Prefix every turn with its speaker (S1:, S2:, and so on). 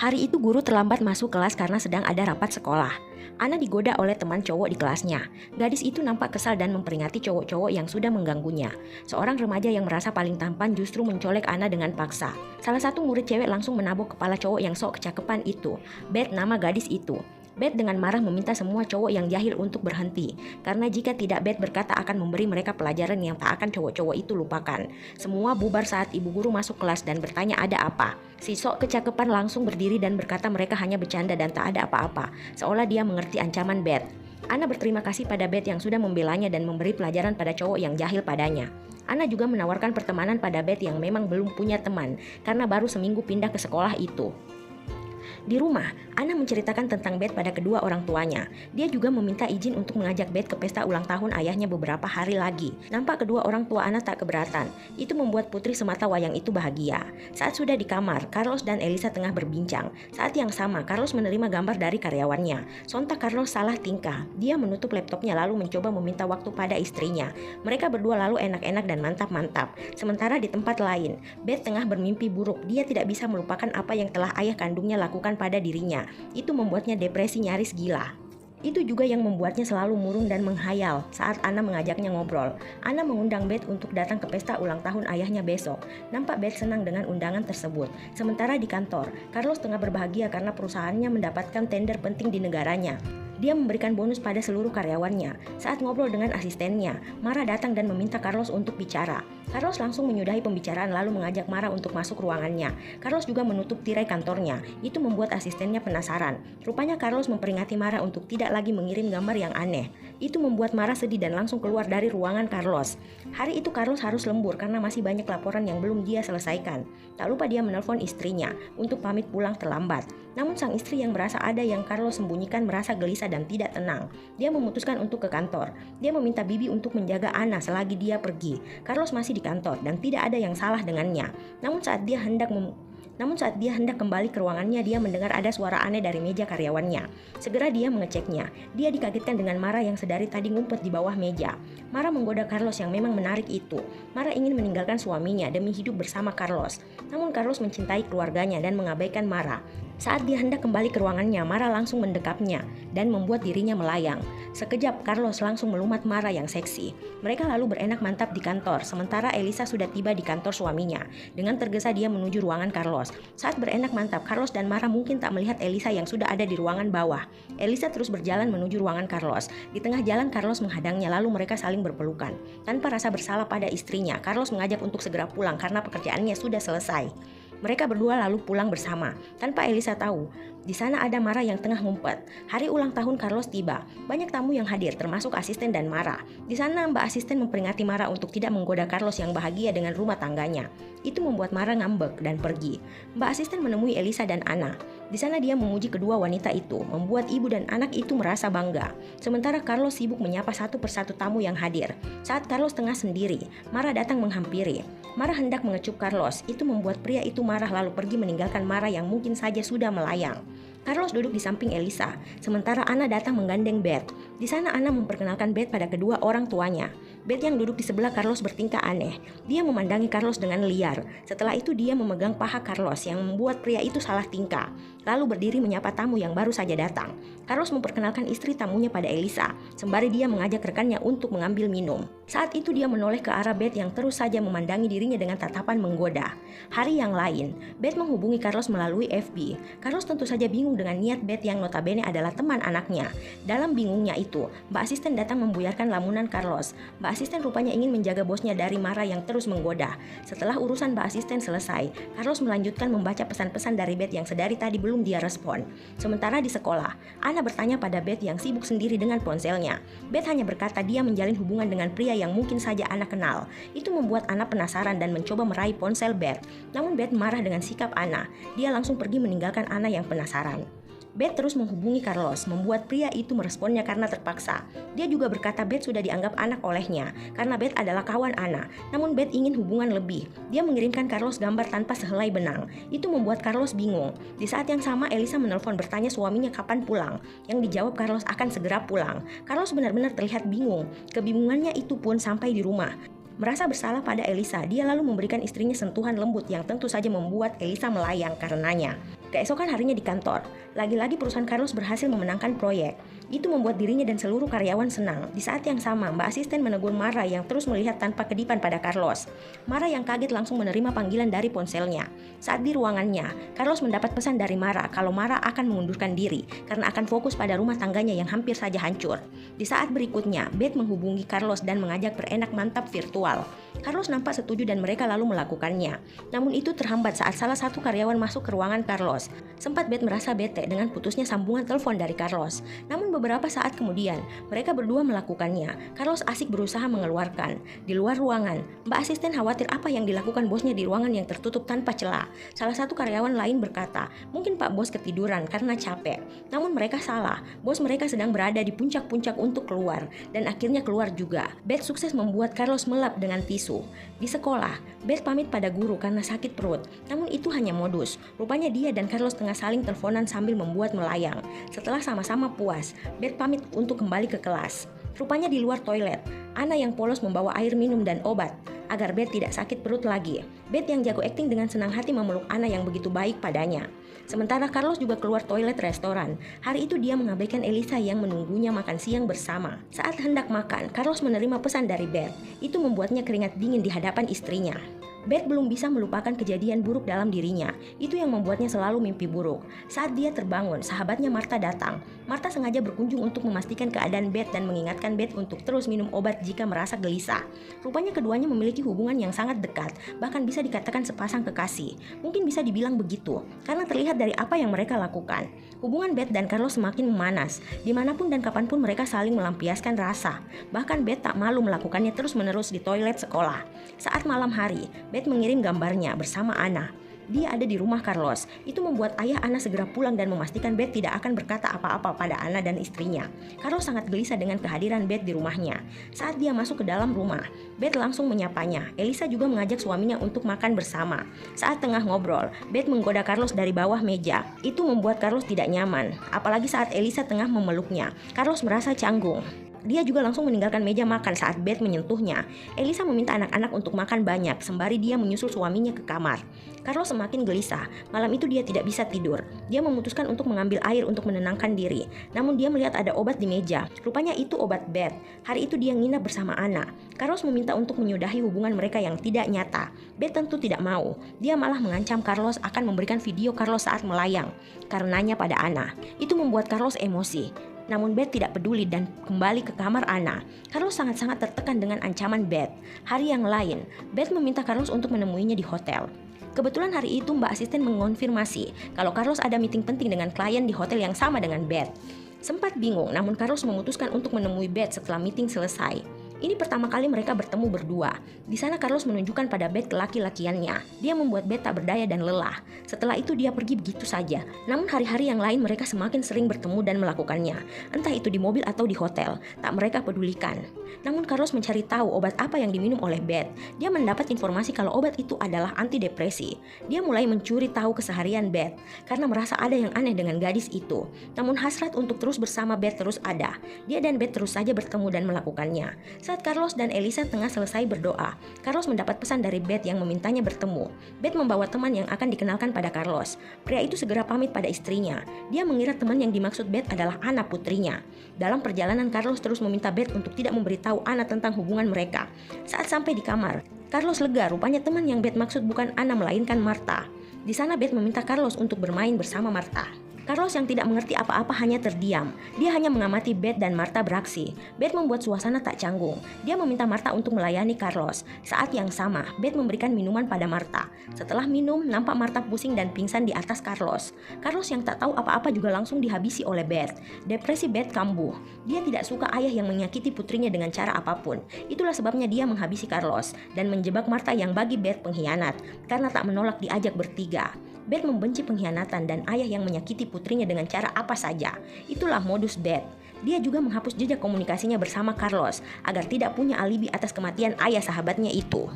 S1: Hari itu guru terlambat masuk kelas karena sedang ada rapat sekolah. Ana digoda oleh teman cowok di kelasnya. Gadis itu nampak kesal dan memperingati cowok-cowok yang sudah mengganggunya. Seorang remaja yang merasa paling tampan justru mencolek Ana dengan paksa. Salah satu murid cewek langsung menabok kepala cowok yang sok kecakepan itu. Beth nama gadis itu. Beth dengan marah meminta semua cowok yang jahil untuk berhenti. Karena jika tidak, Beth berkata akan memberi mereka pelajaran yang tak akan cowok-cowok itu lupakan. Semua bubar saat ibu guru masuk kelas dan bertanya ada apa. Si sok kecakepan langsung berdiri dan berkata mereka hanya bercanda dan tak ada apa-apa. Seolah dia mengerti ancaman Beth. Ana berterima kasih pada Beth yang sudah membelanya dan memberi pelajaran pada cowok yang jahil padanya. Ana juga menawarkan pertemanan pada Beth yang memang belum punya teman karena baru seminggu pindah ke sekolah itu. Di rumah, Ana menceritakan tentang Beth pada kedua orang tuanya. Dia juga meminta izin untuk mengajak Beth ke pesta ulang tahun ayahnya beberapa hari lagi. Nampak kedua orang tua Ana tak keberatan. Itu membuat putri semata wayang itu bahagia. Saat sudah di kamar, Carlos dan Elisa tengah berbincang. Saat yang sama, Carlos menerima gambar dari karyawannya. Sontak Carlos salah tingkah. Dia menutup laptopnya lalu mencoba meminta waktu pada istrinya. Mereka berdua lalu enak-enak dan mantap-mantap. Sementara di tempat lain, Beth tengah bermimpi buruk. Dia tidak bisa melupakan apa yang telah ayah kandungnya lakukan pada dirinya. Itu membuatnya depresi nyaris gila. Itu juga yang membuatnya selalu murung dan menghayal saat Ana mengajaknya ngobrol. Ana mengundang Beth untuk datang ke pesta ulang tahun ayahnya besok. Nampak Beth senang dengan undangan tersebut. Sementara di kantor, Carlos tengah berbahagia karena perusahaannya mendapatkan tender penting di negaranya. Dia memberikan bonus pada seluruh karyawannya. Saat ngobrol dengan asistennya, Mara datang dan meminta Carlos untuk bicara. Carlos langsung menyudahi pembicaraan lalu mengajak Mara untuk masuk ruangannya. Carlos juga menutup tirai kantornya. Itu membuat asistennya penasaran. Rupanya Carlos memperingati Mara untuk tidak lagi mengirim gambar yang aneh. Itu membuat Mara sedih dan langsung keluar dari ruangan Carlos. Hari itu Carlos harus lembur karena masih banyak laporan yang belum dia selesaikan. Tak lupa dia menelpon istrinya untuk pamit pulang terlambat. Namun sang istri yang merasa ada yang Carlos sembunyikan merasa gelisah dan tidak tenang. Dia memutuskan untuk ke kantor. Dia meminta Bibi untuk menjaga Ana selagi dia pergi. Carlos masih di kantor dan tidak ada yang salah dengannya. Namun saat dia hendak kembali ke ruangannya, dia mendengar ada suara aneh dari meja karyawannya. Segera dia mengeceknya. Dia dikagetkan dengan Mara yang sedari tadi ngumpet di bawah meja. Mara menggoda Carlos yang memang menarik itu. Mara ingin meninggalkan suaminya demi hidup bersama Carlos. Namun Carlos mencintai keluarganya dan mengabaikan Mara. Saat dia hendak kembali ke ruangannya, Mara langsung mendekapnya dan membuat dirinya melayang. Sekejap, Carlos langsung melumat Mara yang seksi. Mereka lalu berenak mantap di kantor, sementara Elisa sudah tiba di kantor suaminya. Dengan tergesa dia menuju ruangan Carlos. Saat berenak mantap, Carlos dan Mara mungkin tak melihat Elisa yang sudah ada di ruangan bawah. Elisa terus berjalan menuju ruangan Carlos. Di tengah jalan, Carlos menghadangnya lalu mereka saling berpelukan. Tanpa rasa bersalah pada istrinya, Carlos mengajak untuk segera pulang karena pekerjaannya sudah selesai. Mereka berdua lalu pulang bersama, tanpa Elisa tahu. Di sana ada Mara yang tengah ngumpet. Hari ulang tahun Carlos tiba. Banyak tamu yang hadir, termasuk asisten dan Mara. Di sana Mbak asisten memperingati Mara untuk tidak menggoda Carlos yang bahagia dengan rumah tangganya. Itu membuat Mara ngambek dan pergi. Mbak asisten menemui Elisa dan Ana. Di sana dia memuji kedua wanita itu, membuat ibu dan anak itu merasa bangga. Sementara Carlos sibuk menyapa satu persatu tamu yang hadir. Saat Carlos tengah sendiri, Mara datang menghampiri. Mara hendak mengecup Carlos. Itu membuat pria itu marah lalu pergi meninggalkan Mara yang mungkin saja sudah melayang. Carlos duduk di samping Elisa, sementara Ana datang menggandeng Beth. Di sana Ana memperkenalkan Beth pada kedua orang tuanya. Beth yang duduk di sebelah Carlos bertingkah aneh. Dia memandangi Carlos dengan liar. Setelah itu dia memegang paha Carlos yang membuat pria itu salah tingkah. Lalu berdiri menyapa tamu yang baru saja datang. Carlos memperkenalkan istri tamunya pada Elisa, sembari dia mengajak rekannya untuk mengambil minum. Saat itu dia menoleh ke arah Beth yang terus saja memandangi dirinya dengan tatapan menggoda. Hari yang lain, Beth menghubungi Carlos melalui FB. Carlos tentu saja bingung dengan niat Beth yang notabene adalah teman anaknya. Dalam bingungnya itu, Mbak asisten datang membuyarkan lamunan Carlos. Mbak asisten rupanya ingin menjaga bosnya dari Mara yang terus menggoda. Setelah urusan Mbak asisten selesai, Carlos melanjutkan membaca pesan-pesan dari Beth yang sedari tadi belum dia respon. Sementara di sekolah, Ana bertanya pada Beth yang sibuk sendiri dengan ponselnya. Beth hanya berkata dia menjalin hubungan dengan pria yang mungkin saja Ana kenal. Itu membuat Ana penasaran dan mencoba meraih ponsel Beth. Namun Beth marah dengan sikap Ana. Dia langsung pergi meninggalkan Ana yang penasaran. Beth terus menghubungi Carlos, membuat pria itu meresponnya karena terpaksa. Dia juga berkata Beth sudah dianggap anak olehnya, karena Beth adalah kawan Ana. Namun Beth ingin hubungan lebih. Dia mengirimkan Carlos gambar tanpa sehelai benang. Itu membuat Carlos bingung. Di saat yang sama Elisa menelpon bertanya suaminya kapan pulang. Yang dijawab Carlos akan segera pulang. Carlos benar-benar terlihat bingung. Kebingungannya itu pun sampai di rumah. Merasa bersalah pada Elisa, dia lalu memberikan istrinya sentuhan lembut yang tentu saja membuat Elisa melayang karenanya. Keesokan harinya di kantor, lagi-lagi perusahaan Carlos berhasil memenangkan proyek. Itu membuat dirinya dan seluruh karyawan senang. Di saat yang sama, Mbak Asisten menegur Mara yang terus melihat tanpa kedipan pada Carlos. Mara yang kaget langsung menerima panggilan dari ponselnya. Saat di ruangannya, Carlos mendapat pesan dari Mara kalau Mara akan mengundurkan diri karena akan fokus pada rumah tangganya yang hampir saja hancur. Di saat berikutnya, Beth menghubungi Carlos dan mengajak berenak mantap virtual. Carlos nampak setuju dan mereka lalu melakukannya. Namun itu terhambat saat salah satu karyawan masuk ke ruangan Carlos. Sempat Beth merasa bete dengan putusnya sambungan telepon dari Carlos. Namun beberapa saat kemudian, mereka berdua melakukannya. Carlos asik berusaha mengeluarkan. Di luar ruangan, Mbak Asisten khawatir apa yang dilakukan bosnya di ruangan yang tertutup tanpa celah. Salah satu karyawan lain berkata, mungkin Pak Bos ketiduran karena capek. Namun mereka salah, bos mereka sedang berada di puncak-puncak untuk keluar. Dan akhirnya keluar juga. Beth sukses membuat Carlos melap dengan tisu. Di sekolah, Beth pamit pada guru karena sakit perut. Namun itu hanya modus. Rupanya dia dan Carlos tengah saling teleponan sambil membuat melayang. Setelah sama-sama puas, Beth pamit untuk kembali ke kelas. Rupanya di luar toilet, Anna yang polos membawa air minum dan obat agar Beth tidak sakit perut lagi. Beth yang jago akting dengan senang hati memeluk Anna yang begitu baik padanya. Sementara Carlos juga keluar toilet restoran. Hari itu dia mengabaikan Elisa yang menunggunya makan siang bersama. Saat hendak makan, Carlos menerima pesan dari Beth. Itu membuatnya keringat dingin di hadapan istrinya. Beth belum bisa melupakan kejadian buruk dalam dirinya. Itu yang membuatnya selalu mimpi buruk. Saat dia terbangun, sahabatnya Martha datang. Martha sengaja berkunjung untuk memastikan keadaan Beth dan mengingatkan Beth untuk terus minum obat jika merasa gelisah. Rupanya keduanya memiliki hubungan yang sangat dekat, bahkan bisa dikatakan sepasang kekasih. Mungkin bisa dibilang begitu, karena terlihat dari apa yang mereka lakukan. Hubungan Beth dan Carlos semakin memanas. Dimanapun dan kapanpun mereka saling melampiaskan rasa. Bahkan Beth tak malu melakukannya terus-menerus di toilet sekolah. Saat malam hari, Beth mengirim gambarnya bersama Anna. Dia ada di rumah Carlos. Itu membuat ayah Anna segera pulang dan memastikan Beth tidak akan berkata apa-apa pada Anna dan istrinya. Carlos sangat gelisah dengan kehadiran Beth di rumahnya. Saat dia masuk ke dalam rumah, Beth langsung menyapanya. Elisa juga mengajak suaminya untuk makan bersama. Saat tengah ngobrol, Beth menggoda Carlos dari bawah meja. Itu membuat Carlos tidak nyaman, apalagi saat Elisa tengah memeluknya. Carlos merasa canggung. Dia juga langsung meninggalkan meja makan saat Beth menyentuhnya. Elisa meminta anak-anak untuk makan banyak sembari dia menyusul suaminya ke kamar. Carlos semakin gelisah. Malam itu dia tidak bisa tidur. Dia memutuskan untuk mengambil air untuk menenangkan diri. Namun dia melihat ada obat di meja. Rupanya itu obat Beth. Hari itu dia nginap bersama Anna. Carlos meminta untuk menyudahi hubungan mereka yang tidak nyata. Beth tentu tidak mau. Dia malah mengancam Carlos akan memberikan video Carlos saat melayang karenanya pada Anna. Itu membuat Carlos emosi. Namun Beth tidak peduli dan kembali ke kamar Anna. Carlos sangat-sangat tertekan dengan ancaman Beth. Hari yang lain, Beth meminta Carlos untuk menemuinya di hotel. Kebetulan hari itu Mbak Asisten mengonfirmasi kalau Carlos ada meeting penting dengan klien di hotel yang sama dengan Beth. Sempat bingung, namun Carlos memutuskan untuk menemui Beth setelah meeting selesai. Ini pertama kali mereka bertemu berdua. Di sana Carlos menunjukkan pada Beth kelaki-lakiannya. Dia membuat Beth tak berdaya dan lelah. Setelah itu dia pergi begitu saja. Namun hari-hari yang lain mereka semakin sering bertemu dan melakukannya. Entah itu di mobil atau di hotel, tak mereka pedulikan. Namun Carlos mencari tahu obat apa yang diminum oleh Beth. Dia mendapat informasi kalau obat itu adalah antidepresi. Dia mulai mencuri tahu keseharian Beth karena merasa ada yang aneh dengan gadis itu. Namun hasrat untuk terus bersama Beth terus ada. Dia dan Beth terus saja bertemu dan melakukannya. Saat Carlos dan Elisa tengah selesai berdoa, Carlos mendapat pesan dari Beth yang memintanya bertemu. Beth membawa teman yang akan dikenalkan pada Carlos. Pria itu segera pamit pada istrinya. Dia mengira teman yang dimaksud Beth adalah Anna putrinya. Dalam perjalanan, Carlos terus meminta Beth untuk tidak memberitahu Anna tentang hubungan mereka. Saat sampai di kamar, Carlos lega, rupanya teman yang Beth maksud bukan Anna melainkan Martha. Di sana Beth meminta Carlos untuk bermain bersama Martha. Carlos yang tidak mengerti apa-apa hanya terdiam. Dia hanya mengamati Beth dan Martha beraksi. Beth membuat suasana tak canggung. Dia meminta Martha untuk melayani Carlos. Saat yang sama, Beth memberikan minuman pada Martha. Setelah minum, nampak Martha pusing dan pingsan di atas Carlos. Carlos yang tak tahu apa-apa juga langsung dihabisi oleh Beth. Depresi Beth kambuh. Dia tidak suka ayah yang menyakiti putrinya dengan cara apapun. Itulah sebabnya dia menghabisi Carlos dan menjebak Martha yang bagi Beth pengkhianat karena tak menolak diajak bertiga. Beth membenci pengkhianatan dan ayah yang menyakiti putrinya dengan cara apa saja. Itulah modus Beth. Dia juga menghapus jejak komunikasinya bersama Carlos agar tidak punya alibi atas kematian ayah sahabatnya itu.